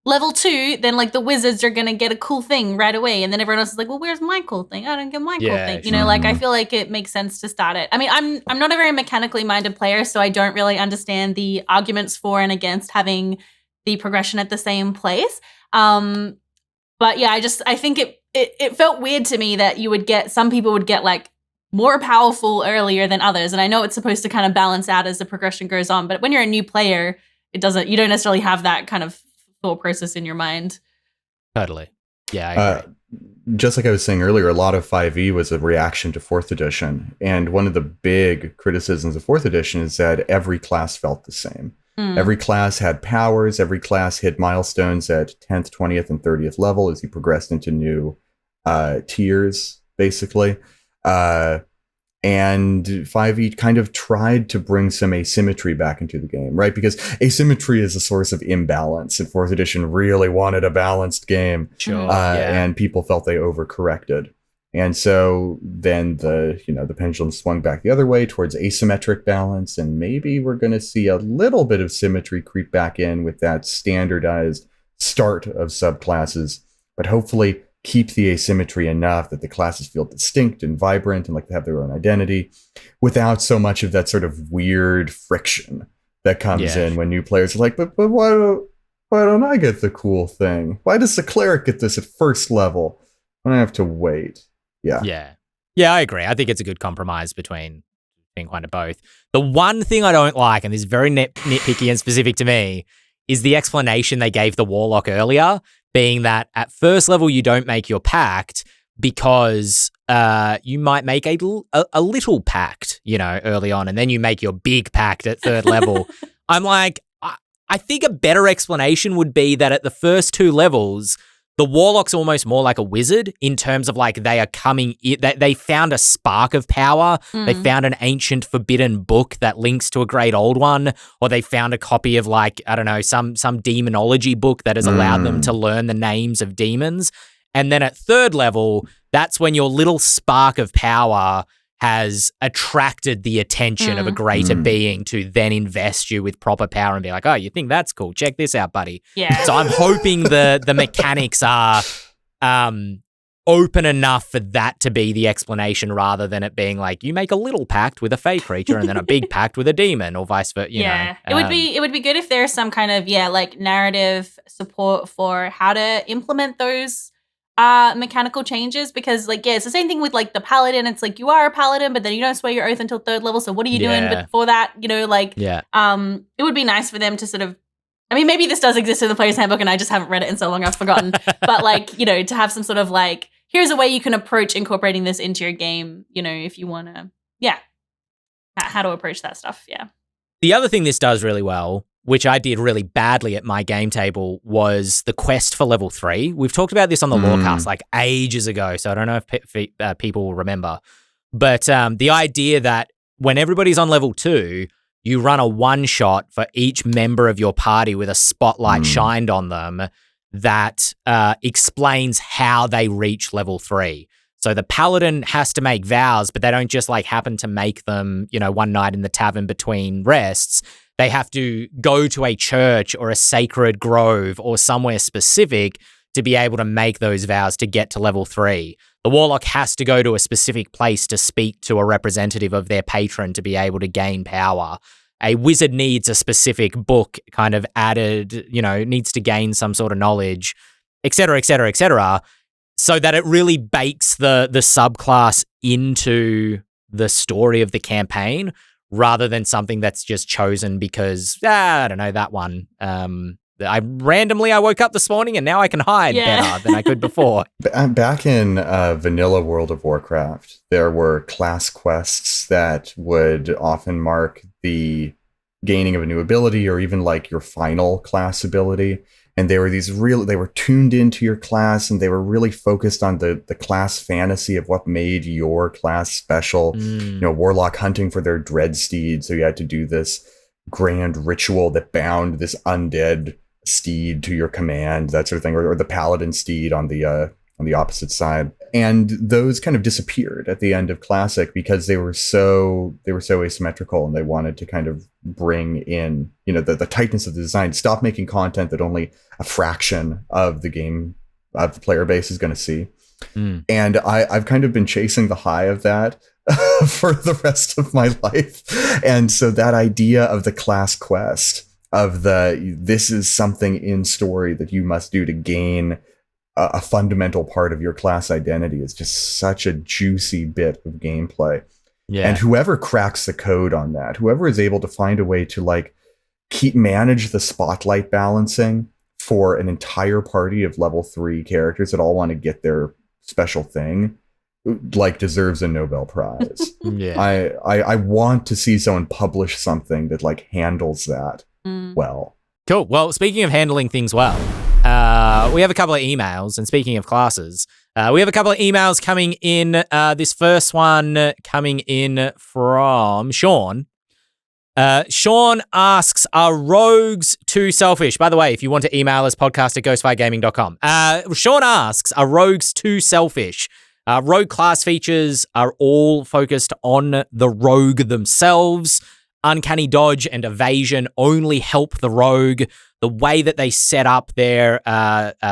level 2, then like the wizards are gonna get a cool thing right away, and then everyone else is like, well, where's my cool thing? I don't get my cool thing. Like I feel like it makes sense to start it. I mean, I'm not a very mechanically minded player, so I don't really understand the arguments for and against having the progression at the same place. But yeah, I think it felt weird to me that some people would get like more powerful earlier than others. And I know it's supposed to kind of balance out as the progression goes on, but when you're a new player, you don't necessarily have that kind of thought process in your mind. Totally. Yeah, I agree. Just like I was saying earlier, a lot of 5e was a reaction to 4th edition. And one of the big criticisms of 4th edition is that every class felt the same. Every class had powers. Every class hit milestones at 10th, 20th, and 30th level as you progressed into new tiers, basically. And 5e kind of tried to bring some asymmetry back into the game, right? Because asymmetry is a source of imbalance, and 4th edition really wanted a balanced game. Sure. And people felt they overcorrected. And so then the pendulum swung back the other way towards asymmetric balance, and maybe we're going to see a little bit of symmetry creep back in with that standardized start of subclasses, but hopefully keep the asymmetry enough that the classes feel distinct and vibrant and like they have their own identity without so much of that sort of weird friction that comes in when new players are like, but why don't I get the cool thing? Why does the cleric get this at 1st level? I don't have to wait. Yeah, I agree. I think it's a good compromise between kind of both. The one thing I don't like, and this is very nitpicky and specific to me, is the explanation they gave the warlock earlier, being that at 1st level you don't make your pact because you might make a little pact, early on, and then you make your big pact at 3rd level. I'm like, I think a better explanation would be that at the first 2 levels, the warlock's almost more like a wizard in terms of like they are coming in, they found a spark of power. They found an ancient forbidden book that links to a great old one, or they found a copy of like, I don't know, some demonology book that has allowed them to learn the names of demons. And then at 3rd level, that's when your little spark of power has attracted the attention of a greater being to then invest you with proper power and be like, oh, you think that's cool? Check this out, buddy. Yeah. So I'm hoping the mechanics are open enough for that to be the explanation rather than it being like you make a little pact with a fey creature and then a big pact with a demon or vice versa. It would be good if there's some kind of like narrative support for how to implement those mechanical changes, because it's the same thing with like the paladin. It's like you are a paladin, but then you don't swear your oath until 3rd level. So what are you doing before that? It would be nice for them to sort of I mean, maybe this does exist in the player's handbook and I just haven't read it in so long I've forgotten. But like, you know, to have some sort of like, here's a way you can approach incorporating this into your game, you know, if you want to, how to approach that stuff, The other thing this does really well, which I did really badly at my game table, was the quest for level 3. We've talked about this on the Lorecast like ages ago, so I don't know if people will remember. But the idea that when everybody's on level 2, you run a one-shot for each member of your party with a spotlight shined on them that explains how they reach level 3. So the paladin has to make vows, but they don't just like happen to make them, you know, one night in the tavern between rests. They have to go to a church or a sacred grove or somewhere specific to be able to make those vows to get to level 3. The warlock has to go to a specific place to speak to a representative of their patron to be able to gain power. A wizard needs a specific book kind of added, you know, needs to gain some sort of knowledge, et cetera, so that it really bakes the subclass into the story of the campaign rather than something that's just chosen because, I don't know, that one. I woke up this morning and now I can hide better than I could before. Back in vanilla World of Warcraft, there were class quests that would often mark the gaining of a new ability or even like your final class ability. And they were they were tuned into your class and they were really focused on the class fantasy of what made your class special. You know, Warlock hunting for their dread steed. So you had to do this grand ritual that bound this undead steed to your command, that sort of thing, or the paladin steed on the opposite side. And those kind of disappeared at the end of Classic because they were so asymmetrical, and they wanted to kind of bring in, you know, the tightness of the design, stop making content that only a fraction of the game of the player base is going to see. And I've kind of been chasing the high of that for the rest of my life. And so that idea of the class quest, of this is something in story that you must do to gain a fundamental part of your class identity, is just such a juicy bit of gameplay. Yeah. And whoever cracks the code on that, whoever is able to find a way to like manage the spotlight balancing for an entire party of level 3 characters that all want to get their special thing, like, deserves a Nobel Prize. I want to see someone publish something that like handles that well. Cool. Well, speaking of handling things well, we have a couple of emails, and speaking of classes, we have a couple of emails coming in. This first one coming in from Sean. Sean asks, are rogues too selfish? By the way, if you want to email us, podcast@ghostfiregaming.com. Sean asks, are rogues too selfish? Rogue class features are all focused on the rogue themselves. Uncanny dodge and evasion only help the rogue. The way that they set up their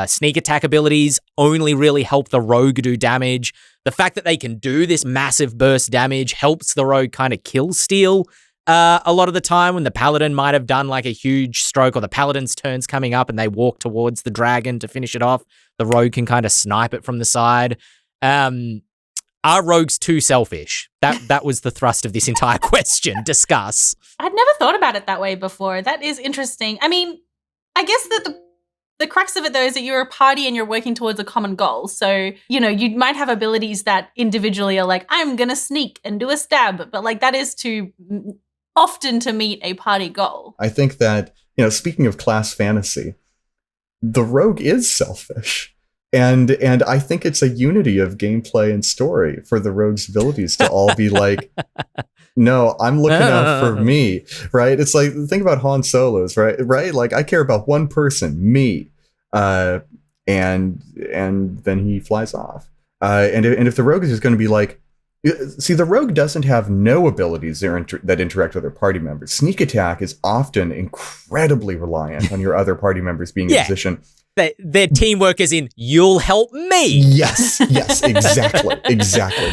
sneak attack abilities only really help the rogue do damage. The fact that they can do this massive burst damage helps the rogue kind of kill steal a lot of the time, when the paladin might have done like a huge stroke, or the paladin's turn's coming up and they walk towards the dragon to finish it off. The rogue can kind of snipe it from the side. Are rogues too selfish? That was the thrust of this entire question. Discuss. I'd never thought about it that way before. That is interesting. I mean, I guess that the crux of it, though, is that you're a party and you're working towards a common goal. So, you know, you might have abilities that individually are like, I'm going to sneak and do a stab. But like, that is too often to meet a party goal. I think that, you know, speaking of class fantasy, the rogue is selfish. And I think it's a unity of gameplay and story for the rogue's abilities to all be like, no, I'm looking out for me, right? It's like, think about Han Solo's, right? Like, I care about one person, me, and then he flies off. And if the rogue is just going to be like, see, the rogue doesn't have no abilities that interact with their party members. Sneak attack is often incredibly reliant on your other party members being in position. Their teamwork is in, you'll help me. Yes, exactly.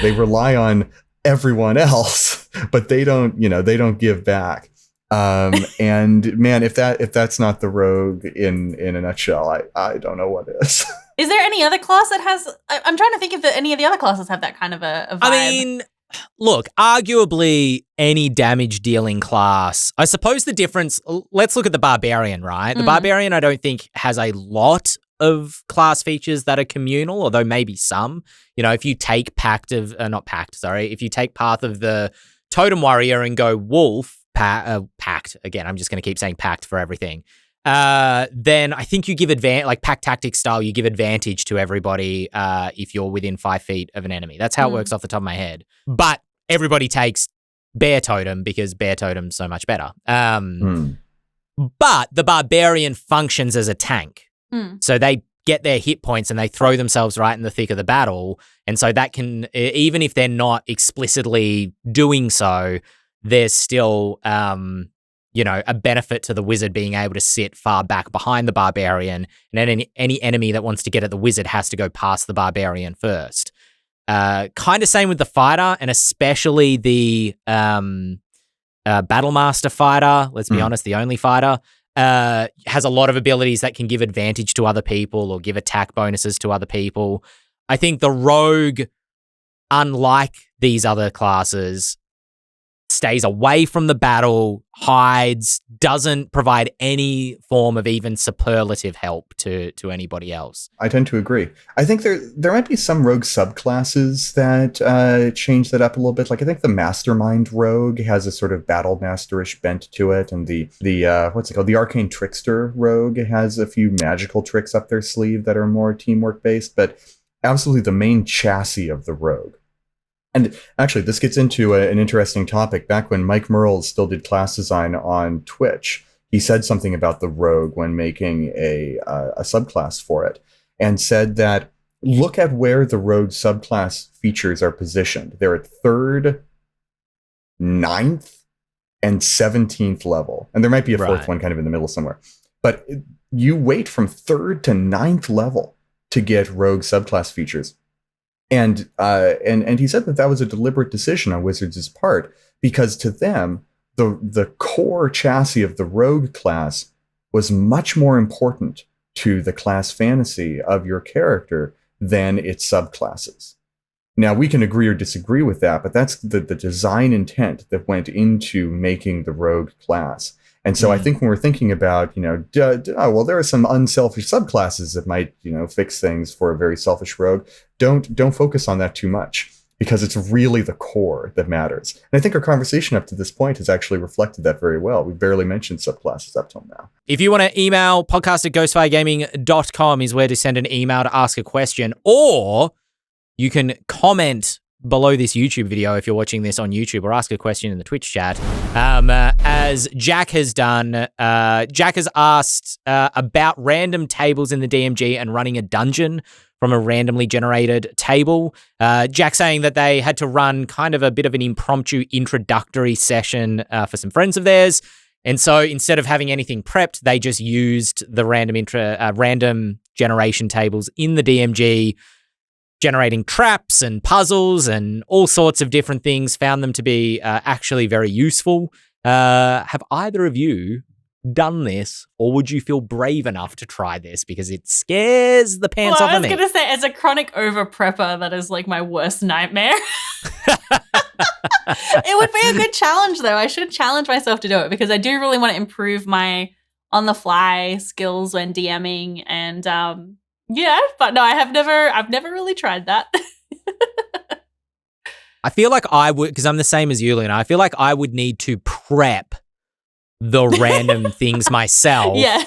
They rely on everyone else, but they don't give back. And man, if that's not the rogue in a nutshell, I don't know what is. Is there any other class that has? I'm trying to think if any of the other classes have that kind of a vibe. I mean, Look, arguably any damage dealing class. I suppose the difference, let's look at the Barbarian, right? The Barbarian, I don't think, has a lot of class features that are communal, although maybe some. You know, if you take if you take Path of the Totem Warrior and go Wolf, Pact, again, I'm just going to keep saying Pact for everything. Then I think you give like Pack Tactics style, you give advantage to everybody if you're within 5 feet of an enemy. That's how it works off the top of my head. But everybody takes Bear Totem because Bear Totem's so much better. But the Barbarian functions as a tank. So they get their hit points and they throw themselves right in the thick of the battle. And so that can, even if they're not explicitly doing so, there's still a benefit to the wizard being able to sit far back behind the barbarian, and any enemy that wants to get at the wizard has to go past the barbarian first. Kind of same with the fighter, and especially the Battlemaster fighter, let's be honest, the only fighter, has a lot of abilities that can give advantage to other people or give attack bonuses to other people. I think the rogue, unlike these other classes, stays away from the battle, hides, doesn't provide any form of even superlative help to anybody else. I tend to agree. I think there might be some rogue subclasses that change that up a little bit. Like I think the Mastermind rogue has a sort of battle masterish bent to it, and the what's it called? The Arcane Trickster rogue has a few magical tricks up their sleeve that are more teamwork based, but absolutely the main chassis of the rogue. And actually, this gets into an interesting topic. Back when Mike Merle still did class design on Twitch, he said something about the rogue when making a subclass for it, and said that look at where the rogue subclass features are positioned. They're at 3rd, 9th, and 17th level. And there might be a 4th one kind of in the middle somewhere. But you wait from 3rd to 9th level to get rogue subclass features. And he said that was a deliberate decision on Wizards' part, because to them, the core chassis of the rogue class was much more important to the class fantasy of your character than its subclasses. Now, we can agree or disagree with that, but that's the design intent that went into making the rogue class. And so I think when we're thinking about, there are some unselfish subclasses that might, fix things for a very selfish rogue. Don't focus on that too much, because it's really the core that matters. And I think our conversation up to this point has actually reflected that very well. We barely mentioned subclasses up till now. If you want to email, podcast@ghostfiregaming.com is where to send an email to ask a question, or you can comment below this YouTube video if you're watching this on YouTube, or ask a question in the Twitch chat. As Jack has done, Jack has asked about random tables in the DMG and running a dungeon from a randomly generated table. Jack saying that they had to run kind of a bit of an impromptu introductory session for some friends of theirs. And so instead of having anything prepped, they just used the random generation tables in the DMG, generating traps and puzzles and all sorts of different things, found them to be actually very useful. Have either of you done this, or would you feel brave enough to try this? Because it scares the pants off of me. I was going to say, as a chronic over-prepper, that is like my worst nightmare. It would be a good challenge, though. I should challenge myself to do it, because I do really want to improve my on-the-fly skills when DMing, and but no, I've never really tried that. I feel like I would, because I'm the same as you, Luna. I feel like I would need to prep the random things myself. Yeah.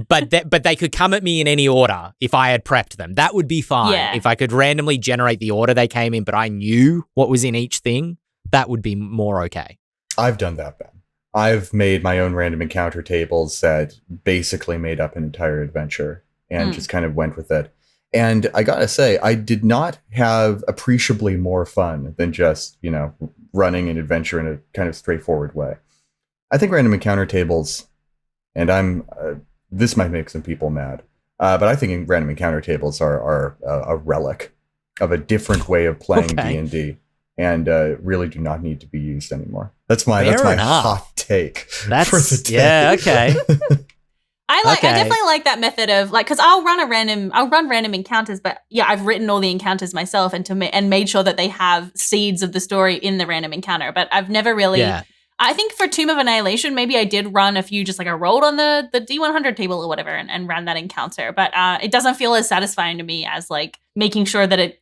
but they could come at me in any order if I had prepped them. That would be fine. Yeah. If I could randomly generate the order they came in, but I knew what was in each thing, that would be more okay. I've done that, Ben. I've made my own random encounter tables that basically made up an entire adventure and just kind of went with it. And I gotta say, I did not have appreciably more fun than just, running an adventure in a kind of straightforward way. I think random encounter tables, and this might make some people mad, but I think random encounter tables are a relic of a different way of playing D&D, and really do not need to be used anymore. That's my hot take for the day. Yeah, okay. I definitely like that method of like, because I'll run random encounters, but yeah, I've written all the encounters myself and made sure that they have seeds of the story in the random encounter. But I've never really. Yeah. I think for Tomb of Annihilation, maybe I did run a few, just like I rolled on the D100 table or whatever and ran that encounter. But it doesn't feel as satisfying to me as like making sure that it,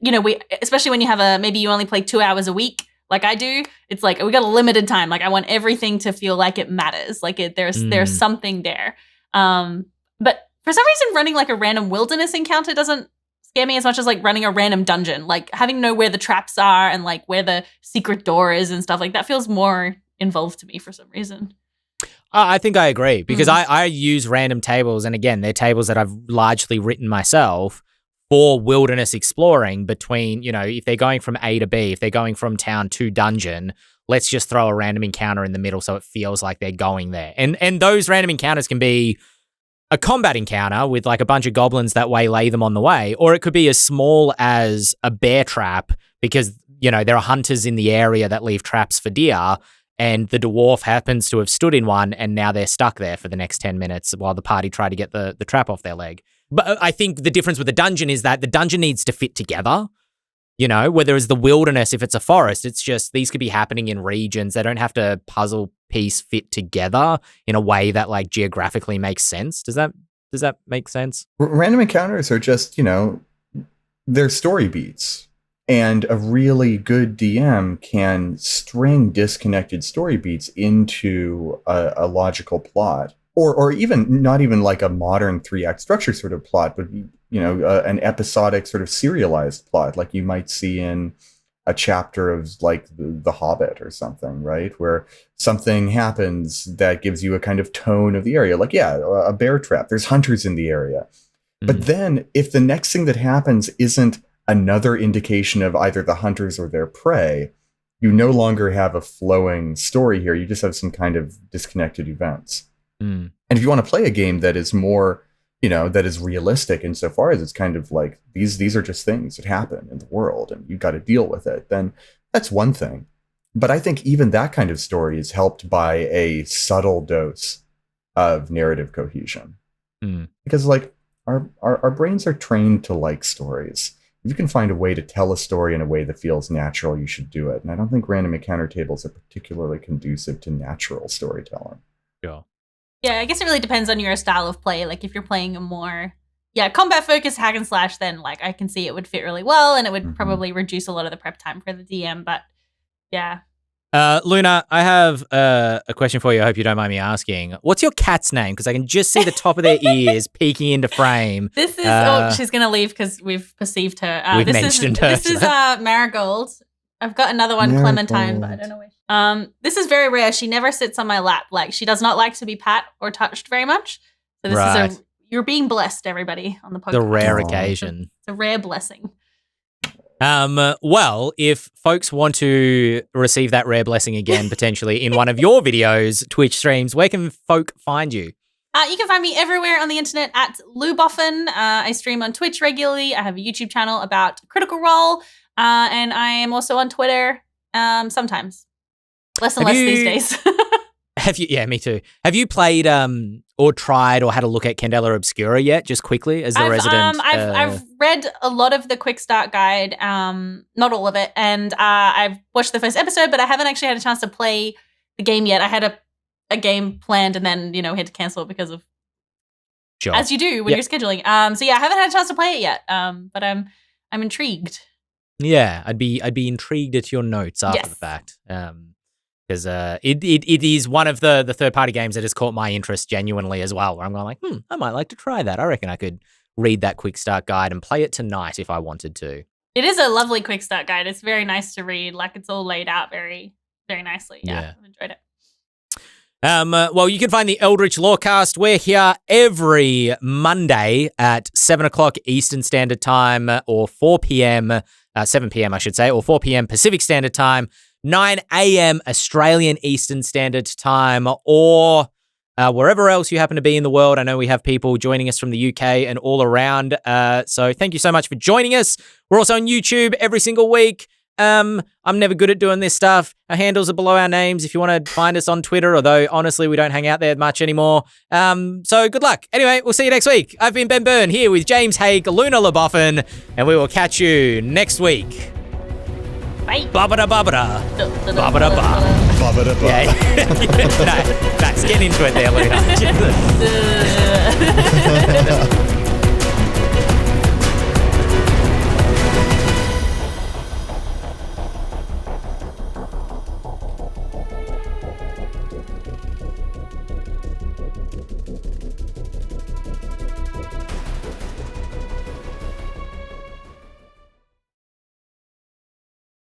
especially when you have maybe you only play 2 hours a week like I do. It's like, we got a limited time. Like I want everything to feel like it matters. Like there's something there. But for some reason, running like a random wilderness encounter doesn't scare me as much as like running a random dungeon. Like having to know where the traps are and like where the secret door is and stuff like that feels more involved to me for some reason. I think I agree because I use random tables, and again, they're tables that I've largely written myself for wilderness exploring between, if they're going from A to B, if they're going from town to dungeon, let's just throw a random encounter in the middle so it feels like they're going there. And those random encounters can be a combat encounter with like a bunch of goblins that waylay them on the way, or it could be as small as a bear trap because, there are hunters in the area that leave traps for deer, and the dwarf happens to have stood in one, and now they're stuck there for the next 10 minutes while the party try to get the trap off their leg. But I think the difference with the dungeon is that the dungeon needs to fit together. Whereas the wilderness, if it's a forest, it's just these could be happening in regions. They don't have to puzzle piece fit together in a way that like geographically makes sense. Does that make sense? Random encounters are just, they're story beats. And a really good DM can string disconnected story beats into a logical plot. Or even not even like a modern 3-act structure sort of plot, but an episodic sort of serialized plot, like you might see in a chapter of like the Hobbit or something, right? Where something happens that gives you a kind of tone of the area, like a bear trap. There's hunters in the area, but then if the next thing that happens isn't another indication of either the hunters or their prey, you no longer have a flowing story here. You just have some kind of disconnected events. And if you want to play a game that is more, that is realistic insofar as it's kind of like these are just things that happen in the world and you've got to deal with it, then that's one thing. But I think even that kind of story is helped by a subtle dose of narrative cohesion. Because like our brains are trained to like stories. If you can find a way to tell a story in a way that feels natural, you should do it. And I don't think random encounter tables are particularly conducive to natural storytelling. Sure. Yeah, I guess it really depends on your style of play. Like if you're playing a more, combat-focused hack and slash, then like I can see it would fit really well and it would probably reduce a lot of the prep time for the DM. But yeah. Luna, I have a question for you. I hope you don't mind me asking. What's your cat's name? Because I can just see the top of their ears peeking into frame. This is, she's going to leave because we've perceived her. We've mentioned her. This is Marigold. I've got another one, Clementine, but I don't know which. This is very rare. She never sits on my lap. Like, she does not like to be pat or touched very much. So this is you're being blessed, everybody, on the podcast. The rare occasion. It's a rare blessing. Well, if folks want to receive that rare blessing again, potentially in one of your videos, Twitch streams, where can folk find you? You can find me everywhere on the internet at Luboffin. I stream on Twitch regularly. I have a YouTube channel about Critical Role. And I am also on Twitter sometimes. Less and less these days. Have you? Yeah, me too. Have you played or tried or had a look at Candela Obscura yet? Just quickly, as a resident. I've read a lot of the quick start guide, not all of it, and I've watched the first episode, but I haven't actually had a chance to play the game yet. I had a game planned and then had to cancel because of as you do when you're scheduling. So yeah, I haven't had a chance to play it yet. But I'm intrigued. Yeah, I'd be intrigued at your notes after the fact. Because it is one of the third-party games that has caught my interest genuinely as well, where I'm going like, I might like to try that. I reckon I could read that quick start guide and play it tonight if I wanted to. It is a lovely quick start guide. It's very nice to read. Like, it's all laid out very, very nicely. Yeah. I've enjoyed it. Well, you can find the Eldritch Lorecast. We're here every Monday at 7 o'clock Eastern Standard Time or 4 p.m., 7 p.m. I should say, or 4 p.m. Pacific Standard Time, 9 a.m. Australian Eastern Standard Time, or wherever else you happen to be in the world. I know we have people joining us from the UK and all around. So thank you so much for joining us. We're also on YouTube every single week. I'm never good at doing this stuff. Our handles are below our names if you want to find us on Twitter, although honestly, we don't hang out there much anymore. So good luck. Anyway, we'll see you next week. I've been Ben Byrne here with James Haig, Luna LaBoffin, and we will catch you next week. Bye. Ba-ba-da-ba-ba-da. Ba-ba-da-ba. Ba-ba-da-ba. Yeah. Nice. Get into it there, Luna.